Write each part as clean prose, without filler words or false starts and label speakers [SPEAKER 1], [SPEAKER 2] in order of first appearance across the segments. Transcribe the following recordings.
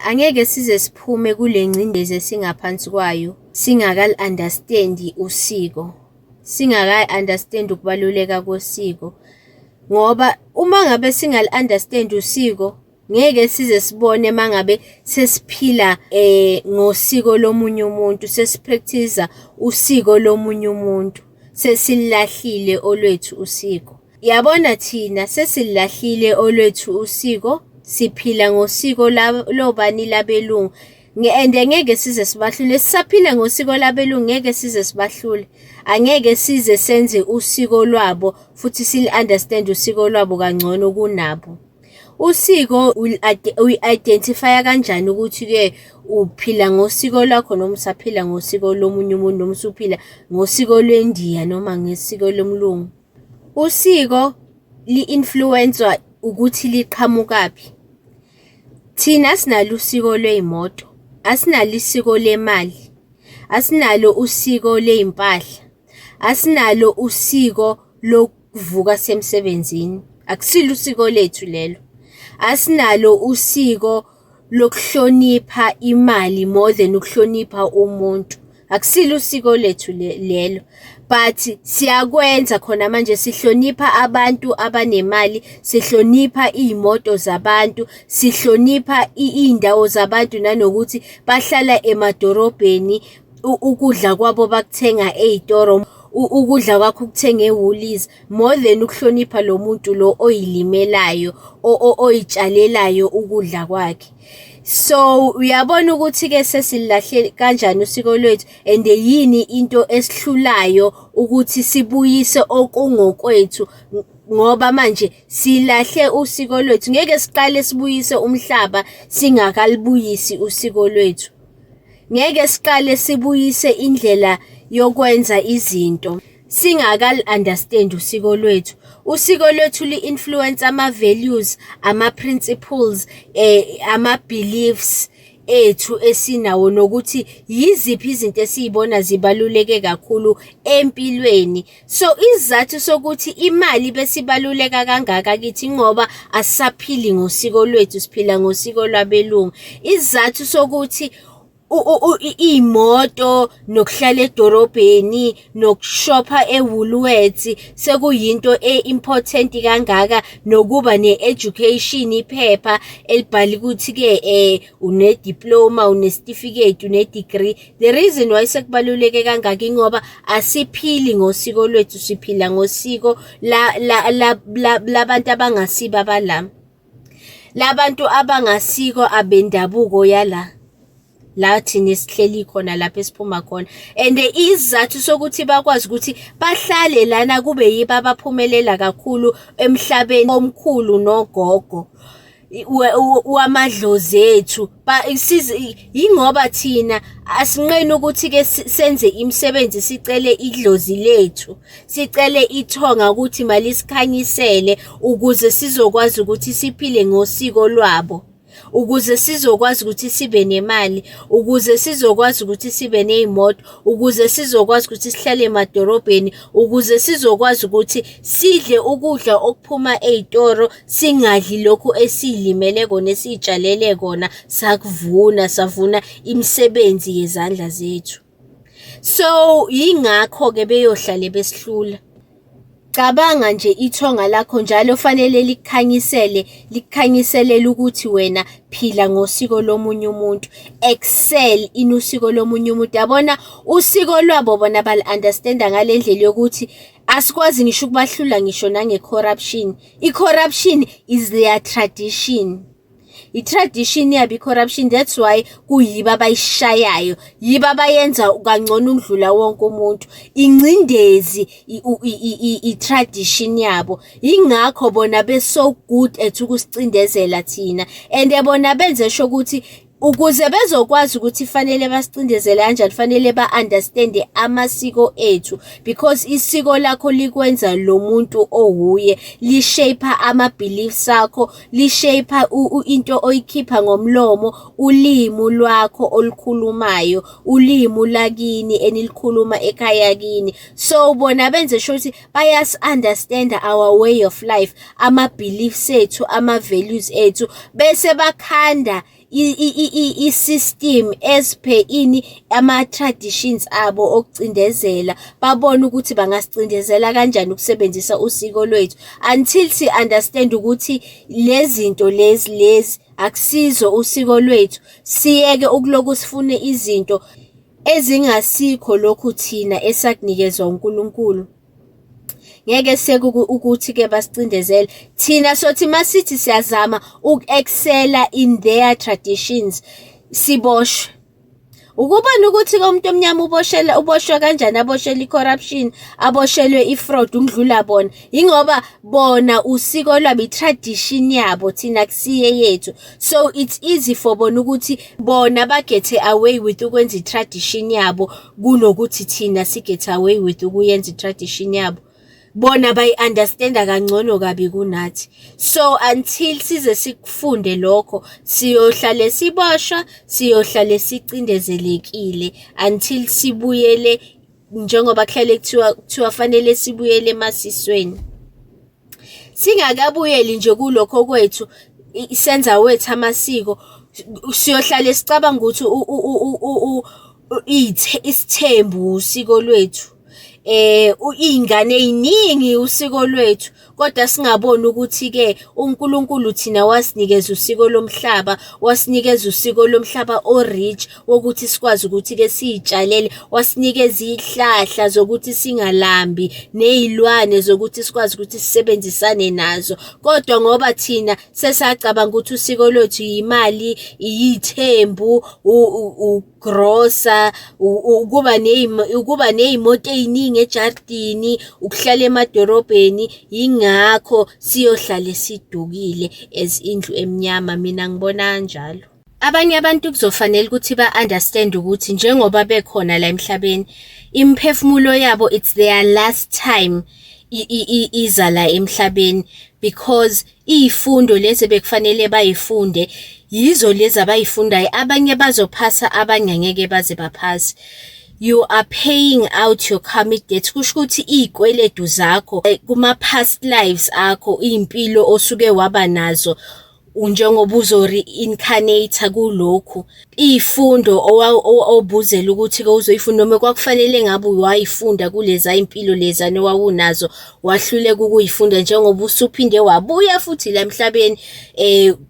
[SPEAKER 1] Angeke size siphume kule ngcindezi esingaphansi kwayo singakali-understand usiko, singakayi-understand ukubaluleka kosiko. Ngoba uma ngabe singali-understand usiko, ngeke size sibone mangabe sesiphila ngosiko lomunye umuntu, sesipractice usiko lomunye umuntu, sesilahlile olwethu usiko. Yabona thina sesilahlile olwethu usiko, siphila ngosiko lobani labelungu. And ngeke size sibahlule, sisaphila ngosiko labelungu ngeke size sibahlule. Angeke size senze usiko lwabo futhi sil-understand usiko lwabo kangcono kunabo. Usiko uyi-identify kanjani ukuthi-ke uphila ngosiko lwakho noma usaphila ngosiko lomunye umuntu noma usuphila ngosiko lwendiya noma ngesiko lomlungu? Usiko li-influence ukuthi liqhamukaphi. Thina sinalo usiko lwey'moto, asinalo isiko lemali, asinalo usiko ley'mpahla, asinalo usiko lokuvuka semsebenzini, akusilo usiko lethu lelo. Asinalo usiko lokuhlonipha imali more than ukuhlonipha umuntu, akusilo usiko lethu lelo. But siyakwenza khona manje, sihlonipha abantu abanemali, sihlonipha iy'moto zabantu, sihlonipha iy'ndawo zabantu nanokuthi bahlala emadorobheni, ukudla kwabo bakuthenga ey'toro, ukudla kwakho ukuthenga e-Woolies, more than ukuhlonipha lo muntu lo oyilimelayo, oyitshalelayo ukudla kwakhe. So uyabona ukuthi-ke sesilahle kanjani usiko lwethu, and yini into esihlulayo ukuthi sibuyise okungokwethu, ngoba manje silahle usiko lwethu. Ngeke siqale sibuyise umhlaba singakalibuyisi usiko lwethu. Ngeke siqale sibuyise indlela yokwenza izinto singakali-understand usiko lwethu. Usiko lwethu li-influence ama-values, ama-principles, ama-beliefs ethu esinawo, nokuthi yiziphi izinto esiyibona zibaluleke kakhulu empilweni. So isizathu sokuthi imali besibaluleka kangaka kithi ngoba asisaphili ngosiko lwethu, siphila ngosiko lwabelungu. Isizathu sokuthi iy'moto nokuhlala edorobheni nokushopha e-Woolworths sekuyinto important kangaka, nokuba ne-education, iphepha elibhala ukuthi-ke une-diploma, une-certificate, une-degree. The reason why sekubaluleke kangaka ingoba asiphili ngosiko lwethu, siphila ngosiko labantu abangasibo abalami, labantu abangasiko abendabuko yala la thina sihleli khona lapha esiphuma khona. And isizathu sokuthi bakwazi ukuthi bahlale lana kube yibo abaphumelela kakhulu emhlabeni omkhulu nogogo wamadlozi ethu, yingoba thina asinqeni ukuthi-ke senze imisebenzi, sicele idlozi lethu, sicele ithonga ukuthi mali sikhanyisele ukuze sizokwazi ukuthi siphile ngosiko lwabo, ukuze sizokwazi ukuthi sibe nemali, ukuze sizokwazi ukuthi sibe ney'moto, ukuze sizokwazi ukuthi sihlale emadorobheni, ukuze sizokwazi ukuthi sidle ukudla okuphuma ey'toro, singadli lokhu esiyilimele kona, esiy'tshalele kona, savuna imisebenzi yezandla zethu. So yingakho-ke beyohlale besihlula. Cabanga nje ithonga lakho njalo fanele likhanyiselele ukuthi wena phila ngosiko lomunye umuntu, excel in usiko lomunye umuntu. Yabona usiko lwabo bona bali-understanda ngale ndlela yokuthi asikwazi ngisho ukubahlula ngisho nange-corruption. I-corruption is their tradition. I-tradition yabo i-corruption, that's why kuyibo abayishayayo, yibo abayenza kangcono ukudlula wonke umuntu. Ingcindezi i-tradition yabo, ingakho bona be-so good at ukusicindezela thina. And bona benze sho ukuthi ukuze bezokwazi ukuthi fanele basicindezele kanjani, fanele ba-understande amasiko ethu, because isiko lakho likwenza lo muntu owuye, lishape ama-beliefs akho, lishape into oyikhipha ngomlomo, ulimi lwakho olukhulumayo, ulimi lakini enilikhuluma ekhaya kini. So bona benze sure ukuthi bayas-understand our way of life, ama-beliefs ethu, ama-values ethu, bese bakhanda i-system as per ama-traditions abo okucindezela, babone ukuthi bangasicindezela kanjani ukusebenzisa usiko lwethu, until si-understand ukuthi lezinto lezi akusizo usiko lwethu, siyeke ukuloku sifune izinto ezingasikho lokhu thina esakunikezwa uNkulunkulu. Ngeke seke ukuthi-ke basicindezele thina sothi masithi siyazama uku-excela in their traditions, siboshwe. Ukubona ukuthi umuntu omnyama uboshwe kanjani, aboshelwe i-corruption, aboshelwe i-fraud ungidlula bona, ingoba bona usiko lwabo, i-tradition yabo, thina kusiye yethu. So it's easy for bona ukuthi bona bagethe away with ukwenza i-tradition yabo kunokuthi thina sigethe away with ukuyenza i-tradition yabo. Bona bayi-understanda kangcono kabi kunathi. So until size sikufunde lokho, siyohlale siboshwa, siyohlale sicindezelekile, until sibuyele njengoba kuhlale kuthiwa fanele sibuyele emasisweni. Singakabuyeli nje kulokho kwethu senza wethu amasiko, siyohlale sicabanga ukuthi isithembu usiko lwethu. Iy'ngane ey'ningi usiko lwethu, kodwa singaboni ukuthi-ke uNkulunkulu thina wasinikeza usiko lomhlaba, wasinikeza usiko lomhlaba o-rich wokuthi sikwazi ukuthi-ke siy'tshalele, wasinikeza iy'hlahla zokuthi singalambi, ney'lwane zokuthi sikwazi ukuthi sisebenzisane nazo. Kodwa ngoba thina sesacabanga ukuthi usiko lwethu yimali, iy'thembu, ugrosa, ukuba ney'moto ey'ningi ejardini, ukuhlala emadorobheni, ingakho siyohlale sidukile as indlu emnyama. Mina ngibona kanjalo. Abanye abantu kuzofanele ukuthi ba-understand ukuthi njengoba bekhona la emhlabeni, imiphefumulo yabo it's their last time iza la emhlabeni, because iy'fundo lezi bekufanele bayifunde yizo lezi abayifundayo. Abanye bazophasa, abanye angeke baze baphase. You are paying out your karmic debt. Kusho ukuthi iy'kweletu zakho kuma-past lives akho, iy'mpilo osuke waba nazo, njengoba uzo-reincarnate kulokhu, iy'fundo obuzela ukuthi-ke uzoyifunda, noma kwakufanele ngabe wayifunda kuleza impilo lezane wawunazo, wahluleka ukuyifunda, njengoba usuphinde wabuya futhi la emhlabeni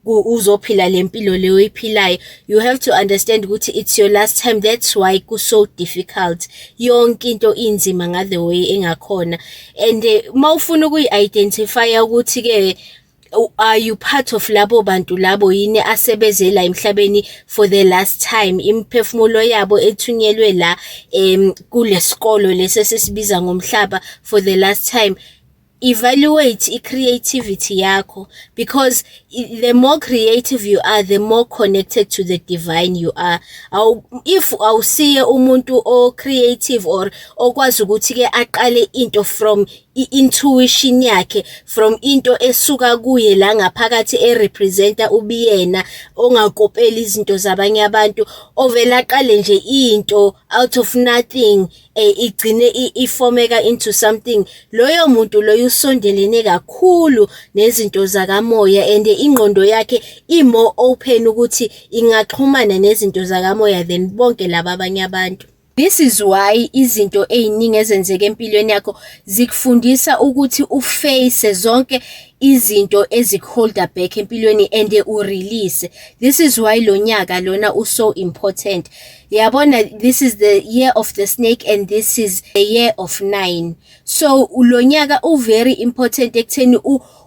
[SPEAKER 1] uzophila le mpilo leyo oyiphilayo. You have to understand ukuthi it's your last time. That's why kuso difficult, yonke into inzima ngale way engakhona. And mawufuna ukuyi-identify ukuthi-ke are you part of labo bantu labo yini asebezela emhlabeni for the last time, imiphefumulo yabo ethunyelwe la kulesikolo lesi sesibiza ngomhlaba for the last time. Evaluate i-creativity yakho, because the more creative you are, the more connected to the divine you are. If awusiye umuntu o-creative or okwazi ukuthi-ke aqale into from i-intuition yakhe, from into esuka kuye la ngaphakathi erepresenta ubiyena, ongakopeli izinto zabanye abantu, ovela aqale nje into out of nothing, igcine ifomeka into something. Loyo muntu loyo usondelene kakhulu nezinto zakamoya, and ingqondo yakhe more open ukuthi ingaxhumana nezinto zakamoya than bonke laba abanye abantu. This is why izinto ey'ningi ezenzeka empilweni yakho zikufundisa ukuthi uface zonke izinto ezikuholda back empilweni and urelease. This is why lo nyaka lona so important. Yabona, this is the year of the snake and this is the year of 9. So lo nyaka very important ekutheni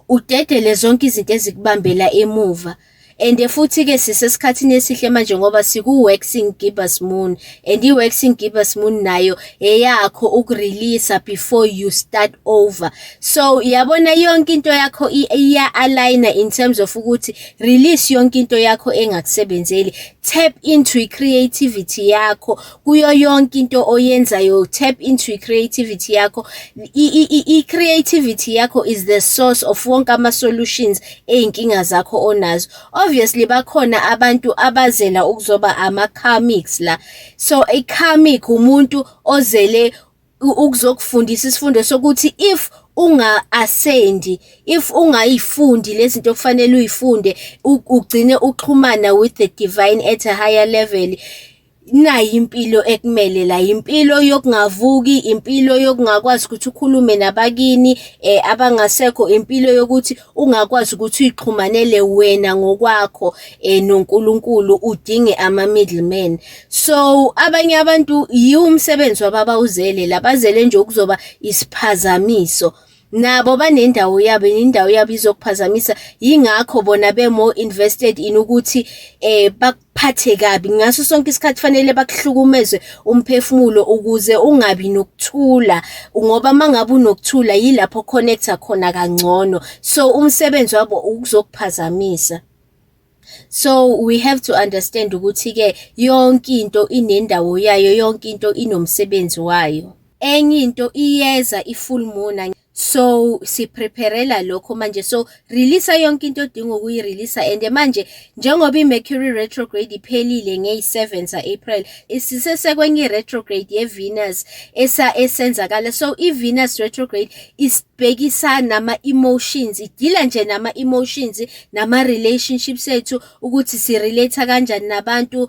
[SPEAKER 1] udedele zonke izinto ezikubambela emuva. And futhi-ke sisesikhathini esihle manje ngoba siku-waxing Gibbous Moon, and i-waxing Gibbous Moon nayo eyakho ukureleasa before you start over. So yabona yonke into yakho iya-aligna in terms of ukuthi release yonke into yakho engakusebenzeli. Tap into i-creativity yakho kuyo yonke into oyenzayo. Tap into i-creativity yakho. I-creativity yakho is the source of wonke ama-solutions ey'nkinga zakho onazo. Obviously bakhona abantu abazela ukuzoba ama-karmics la. So a karmic umuntu ozele ukuzokufundisa isifundo sokuthi if unga-ascendi, if ungayifundi lezi zinto okufanele uyifunde, ugcine uxhumana with the divine at a higher level, nayi impilo ekumele la, impilo yokungavuki, impilo yokungakwazi ukuthi ukhulume nabakini abangasekho, impilo yokuthi ungakwazi ukuthi uyixhumanele wena ngokwakho noNkulunkulu, udinge ama-middlemen. So abanye abantu yiwo umsebenzi wababawuzele, labazele nje ukuzoba isiphazamiso. Nabo banendawo yabo, indawo yabo izokuphazamisa, yingakho bona be-more invested in ukuthi bakuphathe kabi. Ngaso sonke isikhathi fanele bakuhlukumeze umphefumulo ukuze ungabi nokuthula, ngoba mangabe unokuthula yilapho connecta khona kangcono. So umsebenzi wabo ukuzokuphazamisa. So we have to understand ukuthi-ke yonke into inendawo yayo, yonke into inomsebenzi wayo. Enye into iyeza i-full moon, so sipreparela lokho manje. So release yonke into odinga ukuyirelease, and manje njengoba i-Mercury retrograde iphelile ngeyi-7 za-April, isisesekwenye i-retrograde ye-Venus esenzakala. So i-Venus retrograde isibhekisa nama-emotions, idila nje nama-emotions nama-relationships ethu, ukuthi si-relate kanjani nabantu,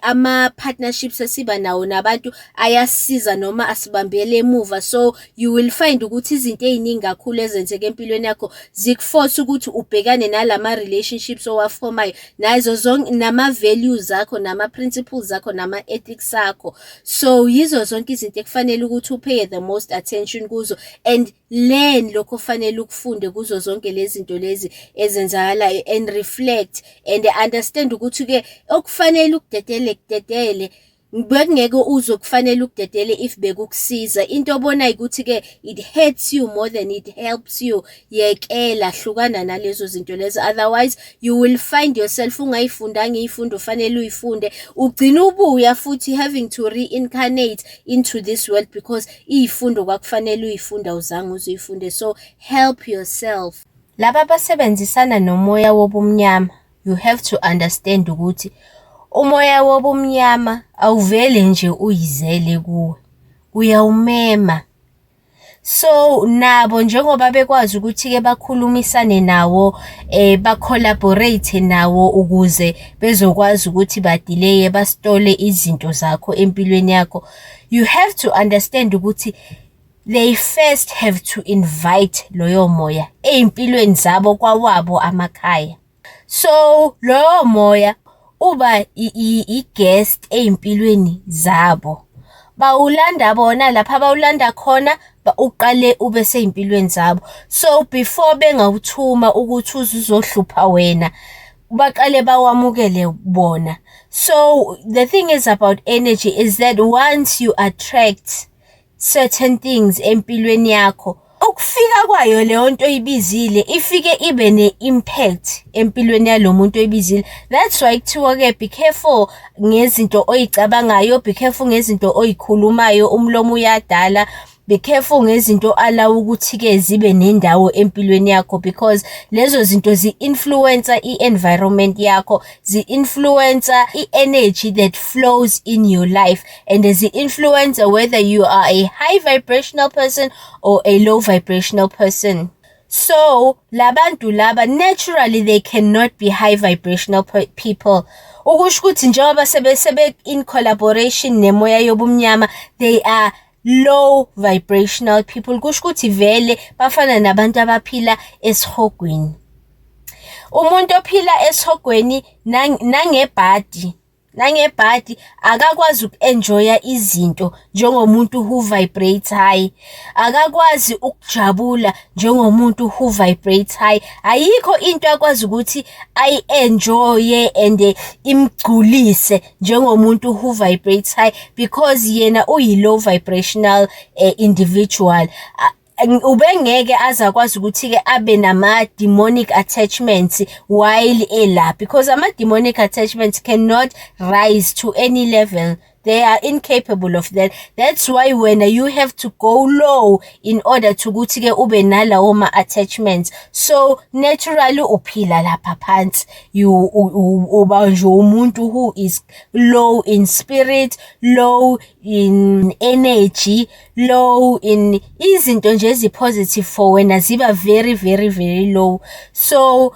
[SPEAKER 1] ama-partnerships esiba nawo nabantu ayasiza noma asibambele emuva. So you will find ukuthi izinto eziningi kakhulu ezenzeka empilweni yakho zikuforce ukuthi ubhekane nalama-relationships owafomayo, nazo zonke nama-values zakho, nama-principles zakho, nama-ethics akho. So yizo zonke izinto ekufanele ukuthi upay the most attention kuzo, and learn lokho kufanele ukufunde kuzo zonke lezi zinto lezi ezenzakalayo, and reflect and understand ukuthi-ke okufanele ukudedele bekungeke uzo kufanele ukudedele if bekukusiza. Into obonayo ukuthi-ke it hurts you more than it helps you, yekela, hlukana nalezo zinto lezo, otherwise you will find yourself ungayifundanga izifundo ufanele uyifunde, ugcina ubuya futhi having to reincarnate into this world because izifundo kwakufanele uyifunda uzange uzifunde. So help yourself. Laba basebenzisana nomoya wobumnyama, you have to understand ukuthi umoya wobumnyama awuvele nje uyizele kuwe, uyawumema. So nabo njengoba bekwazi ukuthi-ke bakhulumisane nawo, ba-collaborate nawo ukuze bezokwazi ukuthi badeleye, bastole izinto zakho empilweni yakho, you have to understand ukuthi they first have to invite loyo moya empilweni zabo kwawabo amakhaya. So loyo moya uba i-guest empilweni zabo, bawulanda bona lapha bawulanda khona, uqale ube seyimpilweni zabo. So before bengawuthuma ukuthi uzohlupha wena, baqale bawamukele bona. So the thing is about energy is that once you attract certain things empilweni yakho, ukufika kwayo leyo nto oyibizile ifike ibe ne-impact empilweni yalo muntu oyibizile. That's why kuthiwa-ke be careful ngezinto oyicabangayo, be careful ngezinto oyikhulumayo, umlomo uyadala. Be careful ngezinto alawo ukuthi-ke zibe nendawo empilweni yakho, because lezo zinto zi-influencer i-environment yakho, zi-influencer i-energy that flows in your life, and zi-influencer whether you are a high vibrational person or a low vibrational person. So labantu laba naturally they cannot be high vibrational people. Ukusho ukuthi njengoba sebe in collaboration nemoya yobumnyama, they are low vibrational people. Kusho ukuthi vele bafana nabantu abaphila esihogweni. Umuntu ophila esihogweni nangebhadi akakwazi uku-enjoya izinto njengomuntu who vibrates high, akakwazi ukujabula njengomuntu who vibrates high. Ayikho into akwazi ukuthi ayi-enjoye and imgculise njengomuntu who vibrates high, because yena uyi-low vibrational individual. Ubengeke azakwazi ukuthi-ke abe nama-demonic attachments while ela, because ama-demonic attachments cannot rise to any level. they are incapable of that. That's why when you have to go low in order to ukuthi ke ube nalawo ma-attachments. So naturally uphila lapha phansi, uba nje umuntu who is low in spirit, low in energy, low in izinto nje ezi-positive for wena ziba very very very low. So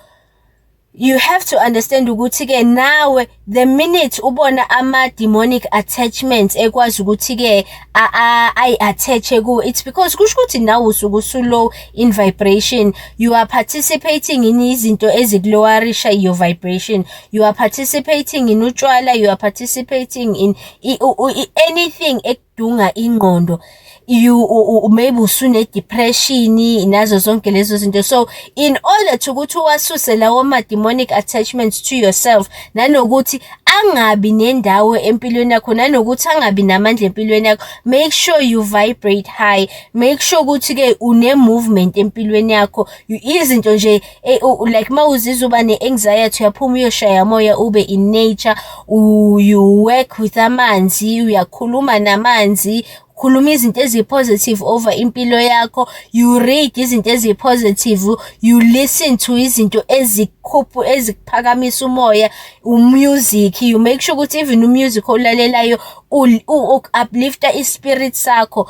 [SPEAKER 1] you have to understand ukuthi ke nawe the minute ubona ama-demonic attachments ekwazi ukuthi ke ay-attach kuwe, it's because kusho ukuthi nawe usuke usu-low in vibration. You are participating in izinto ezikulowarisha your vibration. You are participating in utshwala, you are participating in anything ekudunga ingqondo. Maybe usune depression nazo zonke lezo zinto. So in order to ukuthi uwasuse lawo ma-demonic attachments to yourself, nanokuthi angabi nendawo empilweni yakho, nanokuthi angabi namandla empilweni yakho, make sure you vibrate high, make sure ukuthi ke une-movement empilweni yakho. Izinto nje like mawuzizwa uba ne-anxiety, uyaphuma uyoshaya moya ube in nature, you work with amanzi, uyakhuluma namanzi, khuluma izinto ezi-positive over impilo yakho, you read izinto ezi-positive, you listen to izinto ezikuphakamisa umoya, umusic, you make sure ukuthi even umusic olalelayo uplifta ispirit sakho.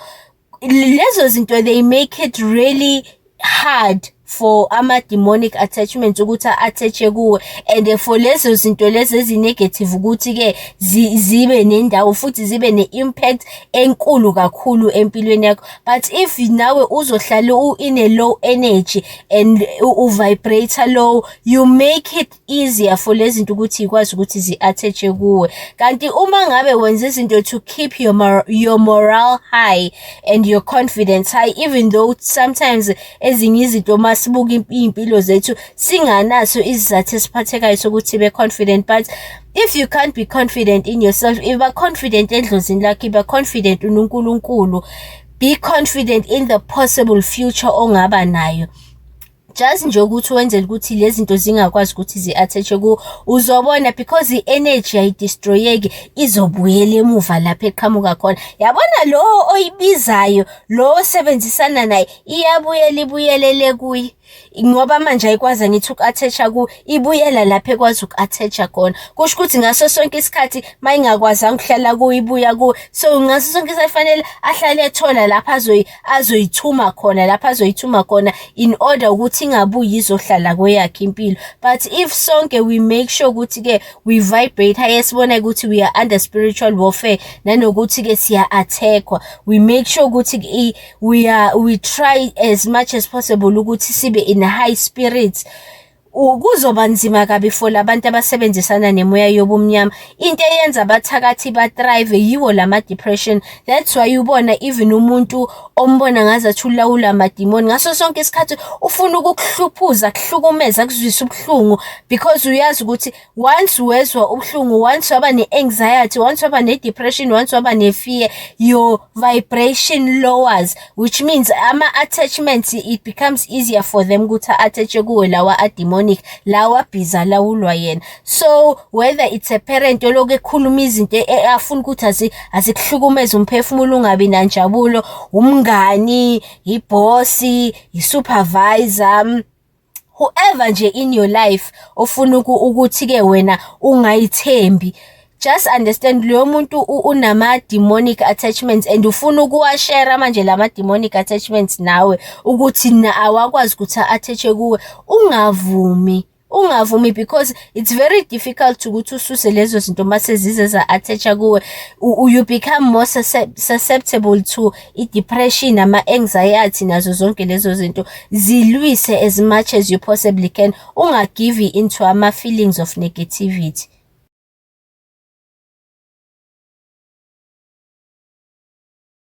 [SPEAKER 1] Lezo zinto they make it really hard for ama-demonic attachments ukuthi a-attach kuwe, and for lezo zinto lezo ezi-negative ukuthi ke zibe nendawo futhi zibe ne-impact enkulu kakhulu empilweni yakho. But if nawe uzohlala in a low energy and uvibrate low, you make it easier for lezi zinto ukuthi ikwazi ukuthi zi-attach kuwe. Kanti uma ngabe wenza izinto to keep your morale high and your confidence high, even though sometimes ezinye izinto sibuka impilo zethu singanaso izizathu esiphathekayo sokuthi be confident, but if you can't be confident in yourself, iba confident endlozini lakho, iba confident uNkulunkulu, be confident in the possible future ongaba nayo. Just nje ukuthi wenzele ukuthi lezi zinto zingakwazi ukuthi zi-attach ku, uzobona because i-energy ayidestroyeki, izobuyela emuva lapha eqhamuka khona. Yabona lo oyibizayo, lo osebenzisana naye, ibuyelele kuye, ngoba manje ayikwazi ngithi uku-attach ku, ibuyela lapha ekwazi uku-attach khona. Kusho ukuthi ngaso sonke isikhathi mayingakwazanga ukuhlala ku, ibuya ku. So ngaso sonke isikhathi fanele ahlale ethola lapha azoyithuma khona, lapha azoyithuma khona in order ukuthi ingabuyi izohlala kweyakhe impilo. But if sonke we make sure ukuthi ke we vibrate high, sibona ukuthi we are under spiritual warfare, nanokuthi ke siya-attackwa, we make sure ukuthi we try as much as possible ukuthi sibe in high spirits, kuzoba nzima kabi for labantu abasebenzisana nemoya yobumnyama. Into eyenza abathakathi ba-thrive yiwo lama-depression. That's why ubona even umuntu ombona ngazathi ulawula amadimoni, ngaso sonke isikhathi ufuna ukukuhluphuza, kuhlukumeza, kuzwisa ubuhlungu, because uyazi ukuthi once wezwa ubuhlungu, once waba ne-anxiety, once waba ne-depression, once waba ne-fear, your vibration lowers, which means ama-attachments, it becomes easier for them ukuthi a-attach kuwe lawa adimoni, lawa bhiza lawulwa yena. So whether it's a parent oloku ekhuluma izinto afuna ukuthi azikuhlukumeze umphefumulo ungabi nanjabulo, umngani, ibossi, i-supervisor, whoever nje in your life ofuna ukuthi ke wena ungayithembi, just understand lo muntu unama-demonic attachments and ufuna ukuwashare manje lama-demonic attachments nawe ukuthi awakwazi ukuthi a-attach kuwe. Ungavumi because it's very difficult ukuthi ususe lezo zinto mase zize za-attach kuwe. You become more susceptible to i-depression, ama-anxiety nazo zonke lezo zinto. Zilwise as much as you possibly can. Ungagive into ama-feelings of negativity.